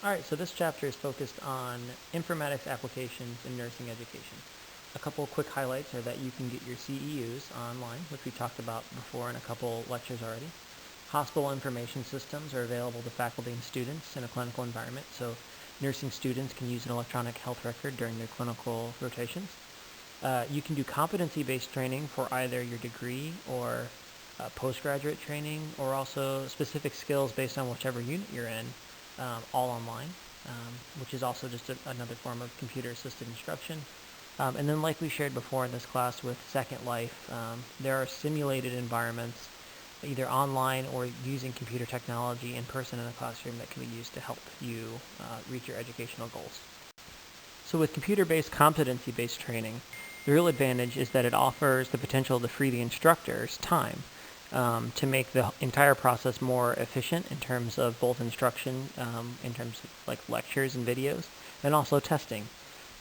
Alright, so this chapter is focused on informatics applications in nursing education. A couple quick highlights are that you can get your CEUs online, which we talked about before in a couple lectures already. Hospital information systems are available to faculty and students in a clinical environment, so nursing students can use an electronic health record during their clinical rotations. You can do competency-based training for either your degree or postgraduate training, or also specific skills based on whichever unit you're in, all online, which is also just another form of computer-assisted instruction. And then like we shared before in this class with Second Life, there are simulated environments, either online or using computer technology in person in a classroom, that can be used to help you reach your educational goals. So with computer-based competency-based training, the real advantage is that it offers the potential to free the instructor's time to make the entire process more efficient in terms of both instruction, in terms of like lectures and videos, and also testing.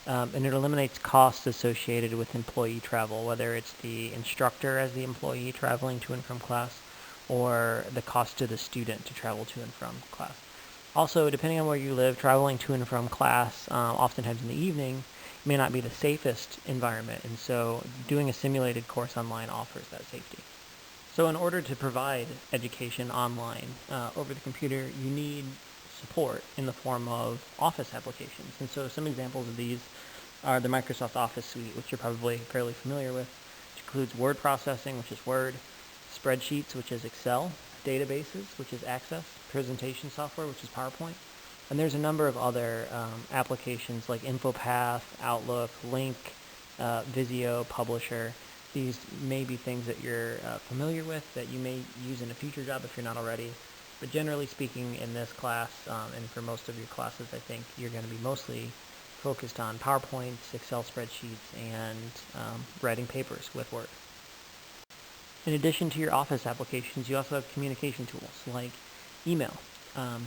And it eliminates costs associated with employee travel, whether it's the instructor as the employee traveling to and from class, or the cost to the student to travel to and from class. Also, depending on where you live, traveling to and from class, oftentimes in the evening, may not be the safest environment, and so doing a simulated course online offers that safety. So in order to provide education online over the computer, you need support in the form of Office applications. And so some examples of these are the Microsoft Office suite, which you're probably fairly familiar with, which includes word processing, which is Word, spreadsheets, which is Excel, databases, which is Access, presentation software, which is PowerPoint. And there's a number of other applications like InfoPath, Outlook, Link, Visio, Publisher. These may be things that you're familiar with, that you may use in a future job if you're not already. But generally speaking, in this class, and for most of your classes, I think you're going to be mostly focused on PowerPoints, Excel spreadsheets, and writing papers with Word. In addition to your Office applications, you also have communication tools like email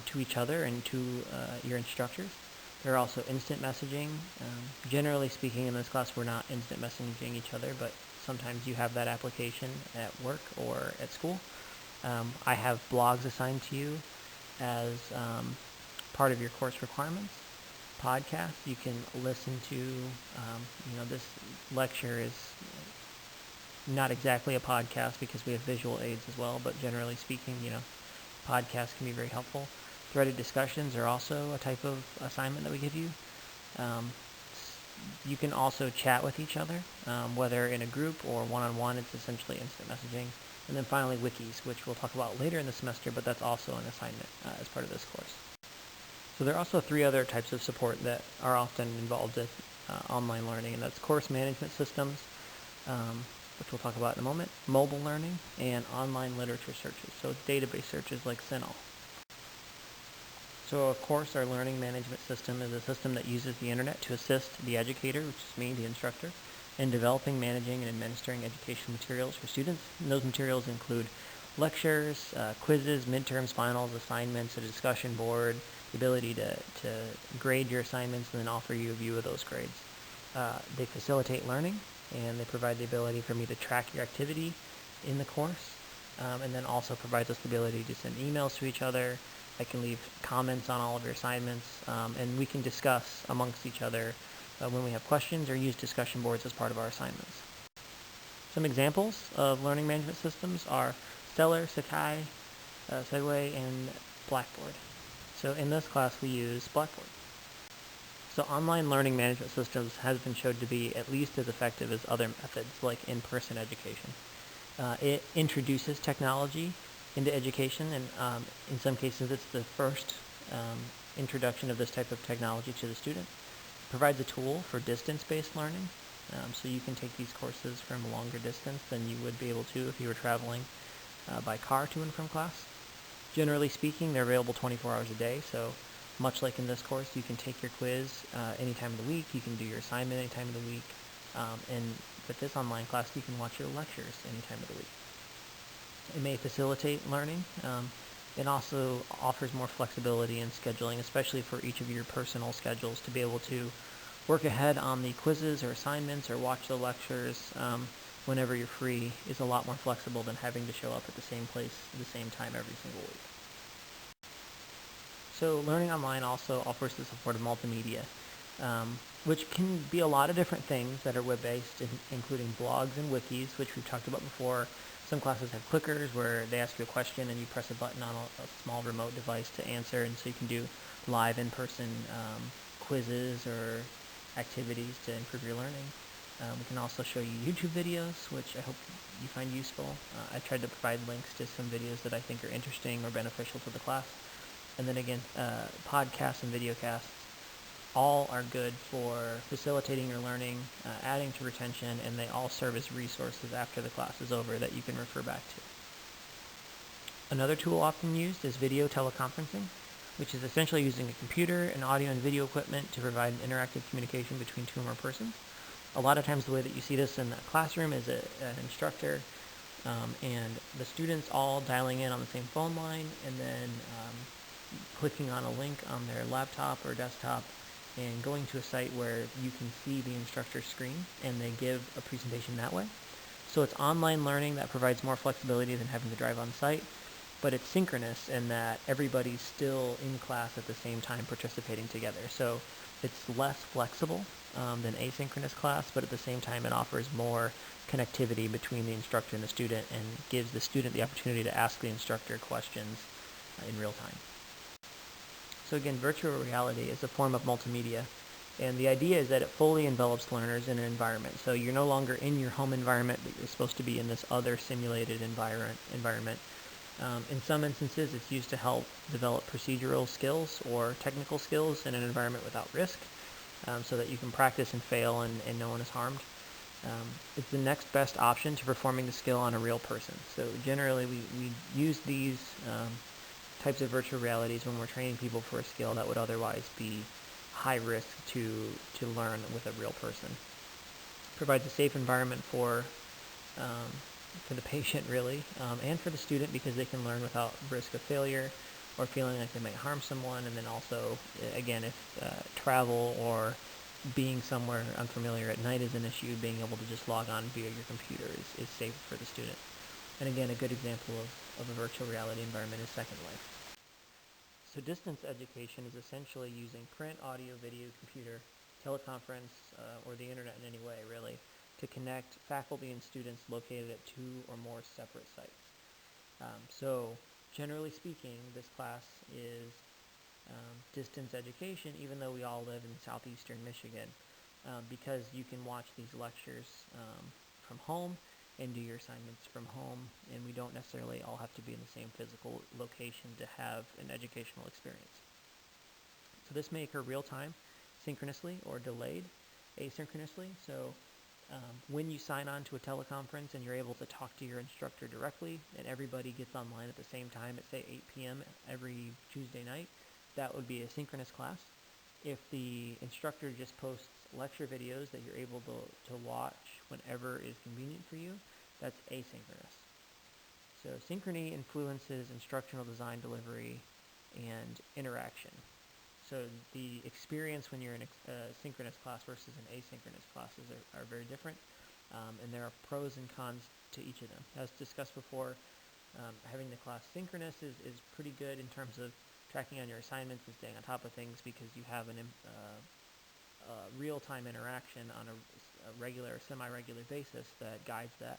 to each other and to your instructors. There are also instant messaging. Generally speaking, in this class, we're not instant messaging each other, but sometimes you have that application at work or at school. I have blogs assigned to you as part of your course requirements. Podcasts you can listen to. This lecture is not exactly a podcast because we have visual aids as well, but generally speaking, podcasts can be very helpful. Threaded discussions are also a type of assignment that we give you. You can also chat with each other, whether in a group or one-on-one. It's essentially instant messaging. And then finally, wikis, which we'll talk about later in the semester, but that's also an assignment as part of this course. So there are also three other types of support that are often involved with online learning, and that's course management systems, which we'll talk about in a moment, mobile learning, and online literature searches, so database searches like CINAHL. So of course, our learning management system is a system that uses the internet to assist the educator, which is me, the instructor, in developing, managing, and administering education materials for students. And those materials include lectures, quizzes, midterms, finals, assignments, a discussion board, the ability to grade your assignments and then offer you a view of those grades. They facilitate learning, and they provide the ability for me to track your activity in the course, and then also provides us the ability to send emails to each other. I can leave comments on all of your assignments, and we can discuss amongst each other when we have questions, or use discussion boards as part of our assignments. Some examples of learning management systems are Stellar, Sakai, Segway, and Blackboard. So in this class we use Blackboard. So online learning management systems has been shown to be at least as effective as other methods like in-person education. It introduces technology into education, and in some cases it's the first introduction of this type of technology to the student. It provides a tool for distance-based learning, so you can take these courses from a longer distance than you would be able to if you were traveling by car to and from class. Generally speaking, they're available 24 hours a day, so much like in this course, you can take your quiz any time of the week, you can do your assignment any time of the week, and with this online class, you can watch your lectures any time of the week. It may facilitate learning. It also offers more flexibility in scheduling, especially for each of your personal schedules, to be able to work ahead on the quizzes or assignments or watch the lectures whenever you're free is a lot more flexible than having to show up at the same place at the same time every single week. So learning online also offers the support of multimedia, which can be a lot of different things that are web-based, including blogs and wikis, which we've talked about before. Some classes have clickers where they ask you a question and you press a button on a small remote device to answer, and so you can do live in-person quizzes or activities to improve your learning. We can also show you YouTube videos, which I hope you find useful. I tried to provide links to some videos that I think are interesting or beneficial to the class. And then again, podcasts and videocasts all are good for facilitating your learning, adding to retention, and they all serve as resources after the class is over that you can refer back to. Another tool often used is video teleconferencing, which is essentially using a computer and audio and video equipment to provide an interactive communication between two or more persons. A lot of times the way that you see this in the classroom is an instructor and the students all dialing in on the same phone line and then clicking on a link on their laptop or desktop and going to a site where you can see the instructor's screen and they give a presentation that way. So it's online learning that provides more flexibility than having to drive on site, but it's synchronous in that everybody's still in class at the same time participating together. So it's less flexible than asynchronous class, but at the same time it offers more connectivity between the instructor and the student and gives the student the opportunity to ask the instructor questions in real time. So again, virtual reality is a form of multimedia, and the idea is that it fully envelops learners in an environment. So you're no longer in your home environment, but you're supposed to be in this other simulated environment. In some instances, it's used to help develop procedural skills or technical skills in an environment without risk, so that you can practice and fail and no one is harmed. It's the next best option to performing the skill on a real person. So generally, we use these types of virtual realities when we're training people for a skill that would otherwise be high risk to learn with a real person. Provides a safe environment for the patient, really, and for the student, because they can learn without risk of failure or feeling like they might harm someone. And then also, again, if travel or being somewhere unfamiliar at night is an issue, being able to just log on via your computer is safe for the student. And again, a good example of a virtual reality environment is Second Life. So distance education is essentially using print, audio, video, computer, teleconference, or the internet in any way, really, to connect faculty and students located at two or more separate sites. So generally speaking, this class is distance education, even though we all live in southeastern Michigan, because you can watch these lectures from home and do your assignments from home, and we don't necessarily all have to be in the same physical location to have an educational experience. So this may occur real-time, synchronously, or delayed, asynchronously. So when you sign on to a teleconference and you're able to talk to your instructor directly and everybody gets online at the same time at, say, 8 p.m. every Tuesday night, that would be a synchronous class. If the instructor just posts lecture videos that you're able to watch whenever is convenient for you, that's asynchronous. So synchrony influences instructional design, delivery, and interaction. So the experience when you're in a synchronous class versus an asynchronous classes are very different, and there are pros and cons to each of them. As discussed before, having the class synchronous is pretty good in terms of tracking on your assignments and staying on top of things, because you have a real-time interaction on a regular or semi-regular basis that guides that.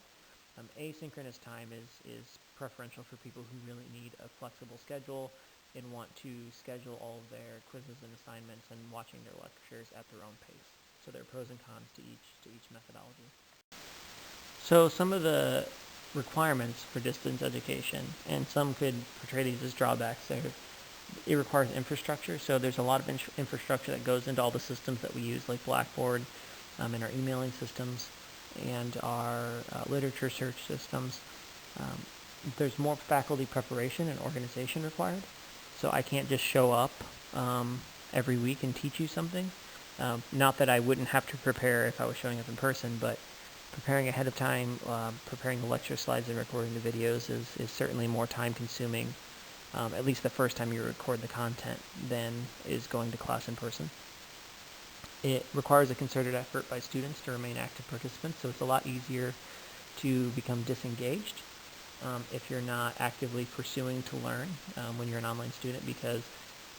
Asynchronous time is preferential for people who really need a flexible schedule and want to schedule all of their quizzes and assignments and watching their lectures at their own pace. So there are pros and cons to each methodology. So some of the requirements for distance education, and some could portray these as drawbacks. It requires infrastructure, so there's a lot of infrastructure that goes into all the systems that we use, like Blackboard, and our emailing systems, and our literature search systems. There's more faculty preparation and organization required, so I can't just show up every week and teach you something. Not that I wouldn't have to prepare if I was showing up in person, but preparing ahead of time, preparing the lecture slides and recording the videos is certainly more time consuming, at least the first time you record the content, than is going to class in person. It requires a concerted effort by students to remain active participants, so it's a lot easier to become disengaged if you're not actively pursuing to learn when you're an online student, because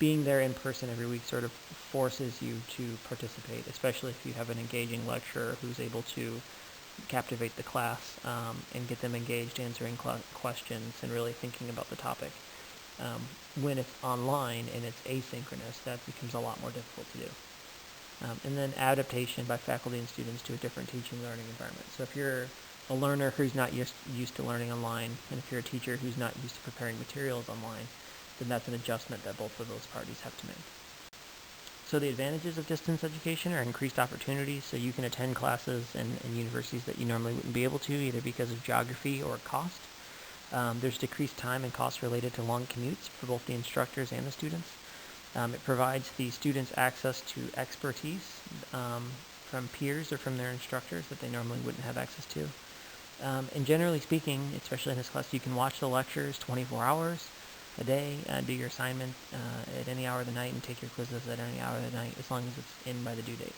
being there in person every week sort of forces you to participate, especially if you have an engaging lecturer who's able to captivate the class and get them engaged, answering questions and really thinking about the topic. When it's online and it's asynchronous, that becomes a lot more difficult to do. And then adaptation by faculty and students to a different teaching learning environment. So if you're a learner who's not used to learning online, and if you're a teacher who's not used to preparing materials online, then that's an adjustment that both of those parties have to make. So the advantages of distance education are increased opportunities, so you can attend classes in universities that you normally wouldn't be able to, either because of geography or cost. There's decreased time and cost related to long commutes for both the instructors and the students. It provides the students access to expertise from peers or from their instructors that they normally wouldn't have access to. And generally speaking, especially in this class, you can watch the lectures 24 hours a day, do your assignment at any hour of the night, and take your quizzes at any hour of the night, as long as it's in by the due date.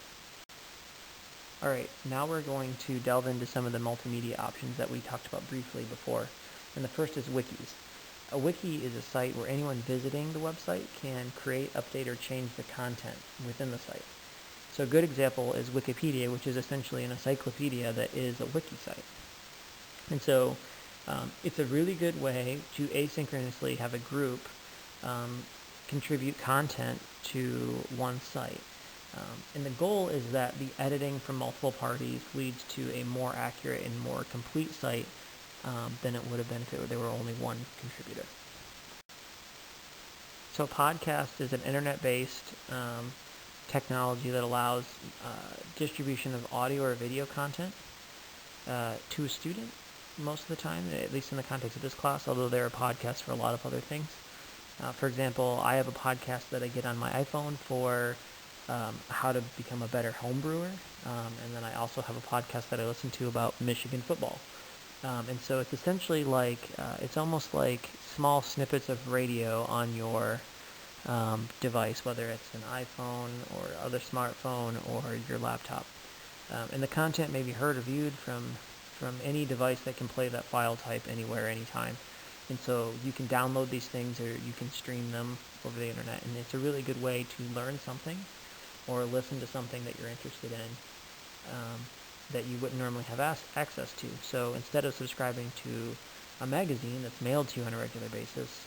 All right, now we're going to delve into some of the multimedia options that we talked about briefly before. And the first is wikis. A wiki is a site where anyone visiting the website can create, update, or change the content within the site. So a good example is Wikipedia, which is essentially an encyclopedia that is a wiki site. And so it's a really good way to asynchronously have a group contribute content to one site. And the goal is that the editing from multiple parties leads to a more accurate and more complete site than it would have been if there were only one contributor. So podcast is an internet-based technology that allows distribution of audio or video content to a student most of the time, at least in the context of this class, although there are podcasts for a lot of other things. For example, I have a podcast that I get on my iPhone for how to become a better home brewer, and then I also have a podcast that I listen to about Michigan football. And so it's essentially like, it's almost like small snippets of radio on your device, whether it's an iPhone or other smartphone or your laptop. And the content may be heard or viewed from any device that can play that file type anywhere, anytime. And so you can download these things or you can stream them over the internet. And it's a really good way to learn something or listen to something that you're interested in that you wouldn't normally have access to. So instead of subscribing to a magazine that's mailed to you on a regular basis,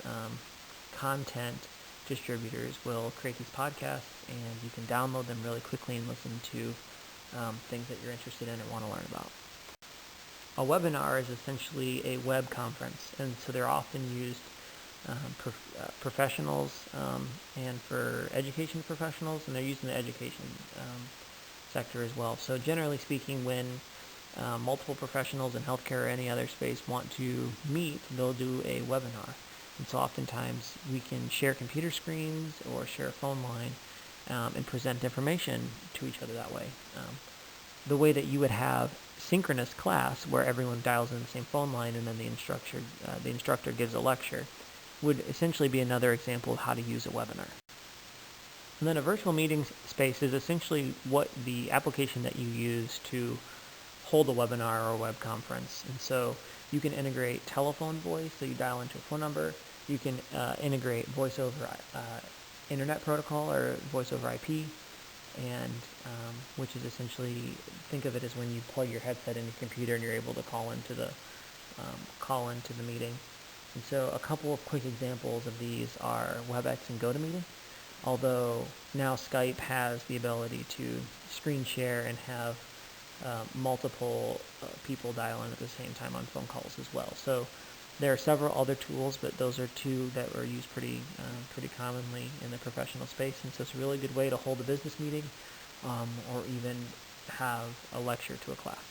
content distributors will create these podcasts, and you can download them really quickly and listen to things that you're interested in or want to learn about. A webinar is essentially a web conference, and so they're often used professionals and for education professionals, and they're used in the education sector as well. So generally speaking, when multiple professionals in healthcare or any other space want to meet, they'll do a webinar. And so oftentimes we can share computer screens or share a phone line and present information to each other that way. The way that you would have synchronous class where everyone dials in the same phone line and then the instructor gives a lecture would essentially be another example of how to use a webinar. And then a virtual meeting space is essentially what the application that you use to hold a webinar or a web conference. And so you can integrate telephone voice, so you dial into a phone number. You can integrate voice over internet protocol or voice over IP, and which is essentially, think of it as when you plug your headset in your computer and you're able to call into the meeting. And so a couple of quick examples of these are WebEx and GoToMeeting, although now Skype has the ability to screen share and have multiple people dial in at the same time on phone calls as well. So there are several other tools, but those are two that were used pretty commonly in the professional space, and so it's a really good way to hold a business meeting or even have a lecture to a class.